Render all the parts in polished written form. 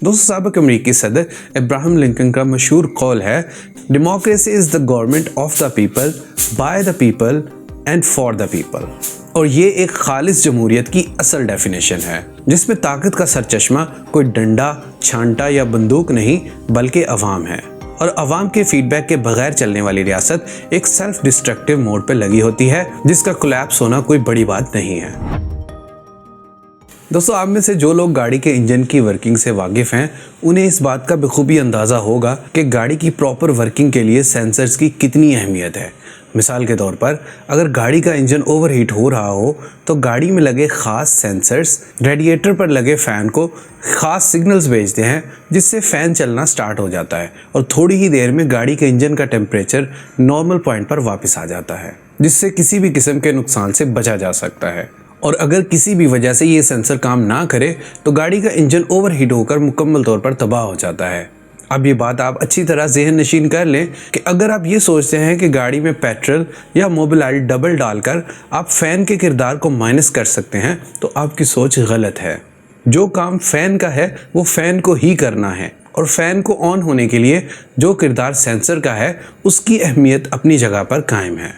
दोस्तों साबिक अमरीकी सदर इब्राहिम लिंकन का मशहूर कौल है, democracy is the government of the people, by the people and for the people. और ये एक खालिस जमहूरियत की असल डेफिनेशन है, जिसमें ताकत का सरचश्मा कोई डंडा, छांटा या बंदूक नहीं बल्कि अवाम है। और अवाम के फीडबैक के बगैर चलने वाली रियासत एक सेल्फ डिस्ट्रक्टिव मोड पर लगी होती है, जिसका कोलैप्स होना कोई बड़ी बात नहीं है। दोस्तों, आप में से जो लोग गाड़ी के इंजन की वर्किंग से वाकिफ हैं, उन्हें इस बात का बखूबी अंदाज़ा होगा कि गाड़ी की प्रॉपर वर्किंग के लिए सेंसर्स की कितनी अहमियत है। मिसाल के तौर पर अगर गाड़ी का इंजन ओवरहीट हो रहा हो तो गाड़ी में लगे ख़ास सेंसर्स रेडिएटर पर लगे फ़ैन को ख़ास सिग्नल्स भेजते हैं, जिससे फ़ैन चलना स्टार्ट हो जाता है और थोड़ी ही देर में गाड़ी के इंजन का टेम्परेचर नॉर्मल पॉइंट पर वापस आ जाता है, जिससे किसी भी किस्म के नुकसान से बचा जा सकता है। और अगर किसी भी वजह से ये सेंसर काम ना करे तो गाड़ी का इंजन ओवरहीट होकर मुकम्मल तौर पर तबाह हो जाता है। अब ये बात आप अच्छी तरह ज़हन नशीन कर लें कि अगर आप ये सोचते हैं कि गाड़ी में पेट्रोल या मोबिल डबल डालकर आप फ़ैन के किरदार को माइनस कर सकते हैं, तो आपकी सोच गलत है। जो काम फ़ैन का है वो फ़ैन को ही करना है, और फ़ैन को ऑन होने के लिए जो किरदार सेंसर का है उसकी अहमियत अपनी जगह पर कायम है।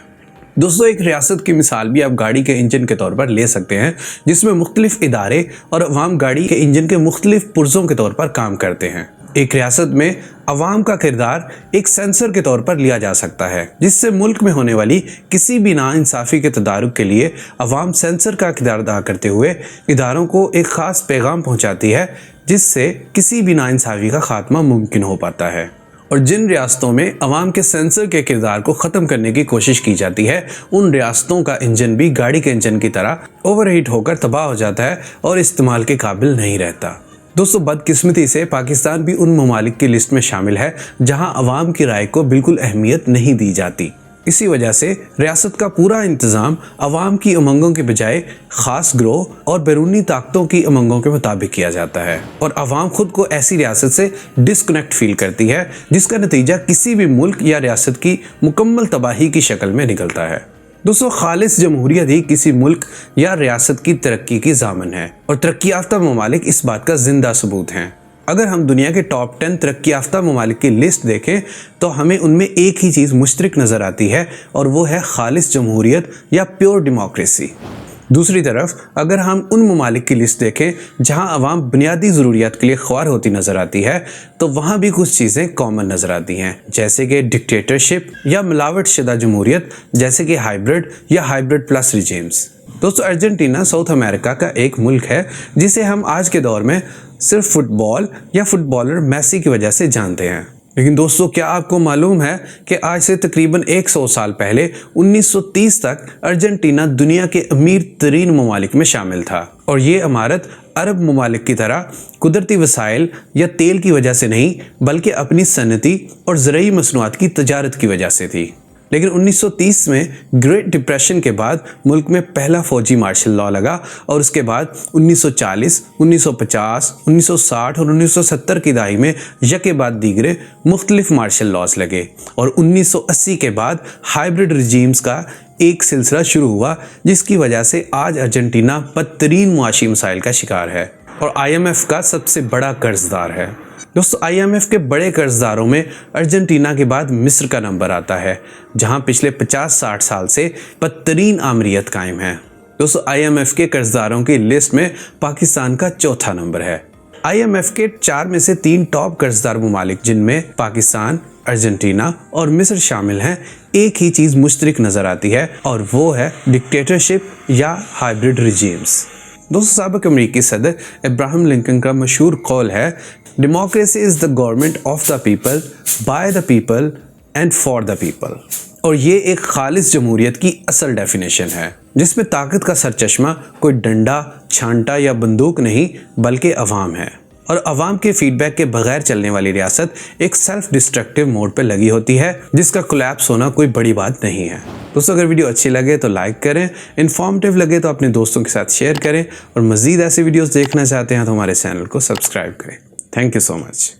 दोस्तों, एक रियासत की मिसाल भी आप गाड़ी के इंजन के तौर पर ले सकते हैं, जिसमें मुख्तलिफ इदारे और अवाम गाड़ी के इंजन के मुख्तलिफ पुर्जों के तौर पर काम करते हैं। एक रियासत में अवाम का किरदार एक सेंसर के तौर पर लिया जा सकता है, जिससे मुल्क में होने वाली किसी भी नाइंसाफ़ी के तदारुक के लिए अवाम सेंसर का किरदार अदा करते हुए इदारों को एक ख़ास पैगाम पहुँचाती है, जिससे किसी भी नाइंसाफ़ी का खात्मा मुमकिन हो पाता है। और जिन रियासतों में अवाम के सेंसर के किरदार को ख़त्म करने की कोशिश की जाती है, उन रियासतों का इंजन भी गाड़ी के इंजन की तरह ओवरहीट होकर तबाह हो जाता है और इस्तेमाल के काबिल नहीं रहता। दोस्तों, बदकिस्मती से पाकिस्तान भी उन ममालिक की लिस्ट में शामिल है जहां अवाम की राय को बिल्कुल अहमियत नहीं दी जाती। इसी वजह से रियासत का पूरा इंतज़ाम अवाम की उमंगों के बजाय ख़ास ग्रोह और बैरूनी ताकतों की उमंगों के मुताबिक किया जाता है, और अवाम खुद को ऐसी रियासत से डिस्कनेक्ट फील करती है, जिसका नतीजा किसी भी मुल्क या रियासत की मुकम्मल तबाही की शक्ल में निकलता है। दोस्तों, खालिस जमहूरियत ही किसी मुल्क या रियासत की तरक्की की ज़ामन है, और तरक्की याफ्ता ममालिक इस बात का जिंदा सबूत हैं। अगर हम दुनिया के टॉप 10 तरक्की याफ्ता ममालिक की लिस्ट देखें तो हमें उनमें एक ही चीज़ मुश्तरक नज़र आती है, और वो है खालिस जमहूरियत या प्योर डेमोक्रेसी। दूसरी तरफ अगर हम उन ममालिक की लिस्ट देखें जहां अवाम बुनियादी ज़रूरियात के लिए ख्वार होती नज़र आती है, तो वहां भी कुछ चीज़ें कॉमन नज़र आती हैं, जैसे कि डिक्टेटरशिप या मिलावट शुदा जमहूरियत, जैसे कि हाइब्रिड या हाइब्रिड प्लस रिजीम्स। दोस्तों, अर्जेंटीना साउथ अमेरिका का एक मुल्क है जिसे हम आज के दौर में सिर्फ फुटबॉल या फुटबॉलर मेसी की वजह से जानते हैं। लेकिन दोस्तों, क्या आपको मालूम है कि आज से तकरीबन 100 साल पहले 1930 तक अर्जेंटीना दुनिया के अमीर तरीन ममालिक में शामिल था, और ये इमारत अरब ममालिक की तरह कुदरती वसाइल या तेल की वजह से नहीं बल्कि अपनी सनती और ज़रूरी मसनूआत की तजारत की वजह से थी। लेकिन 1930 में ग्रेट डिप्रेशन के बाद मुल्क में पहला फौजी मार्शल लॉ लगा, और उसके बाद 1940, 1950, 1960 और 1970 की दहाई में यके बाद दीगरे मुख्तलिफ मार्शल लॉज लगे, और 1980 के बाद हाइब्रिड रिजीम्स का एक सिलसिला शुरू हुआ, जिसकी वजह से आज अर्जेंटीना बदतरीन मुआशी मसाइल का शिकार है और IMF का सबसे बड़ा कर्जदार है। दोस्तों, IMF के बड़े कर्जदारों में अर्जेंटीना के बाद मिस्र का नंबर आता है, जहां पिछले 50-60 साल से बदतरीन आमरीत कायम है। दोस्तों, IMF के कर्जदारों की लिस्ट में पाकिस्तान का चौथा नंबर है। IMF के 4 में से 3 टॉप कर्जदार ममालिक, जिनमें पाकिस्तान, अर्जेंटीना और मिस्र शामिल हैं, एक ही चीज़ मुश्तरक नज़र आती है, और वो है डिक्टेटरशिप या हाइब्रिड रिजीम्स। दोस्तों, साबिक अमरीकी सदर इब्राहिम लिंकन का मशहूर कौल है, democracy is the government of the people, by the people and for the people. और ये एक खालिस जमहूरियत की असल डेफिनेशन है, जिसमें ताकत का सरचश्मा कोई डंडा, छांटा या बंदूक नहीं बल्कि अवाम है, और अवाम के फीडबैक के बगैर चलने वाली रियासत एक सेल्फ डिस्ट्रक्टिव मोड पर लगी होती है, जिसका कोलैप्स होना कोई बड़ी बात नहीं है। दोस्तों, अगर वीडियो अच्छी लगे तो लाइक करें, इन्फॉर्मेटिव लगे तो अपने दोस्तों के साथ शेयर करें, और मज़ीद ऐसी वीडियोस देखना चाहते हैं तो हमारे चैनल को सब्सक्राइब करें। Thank you so much.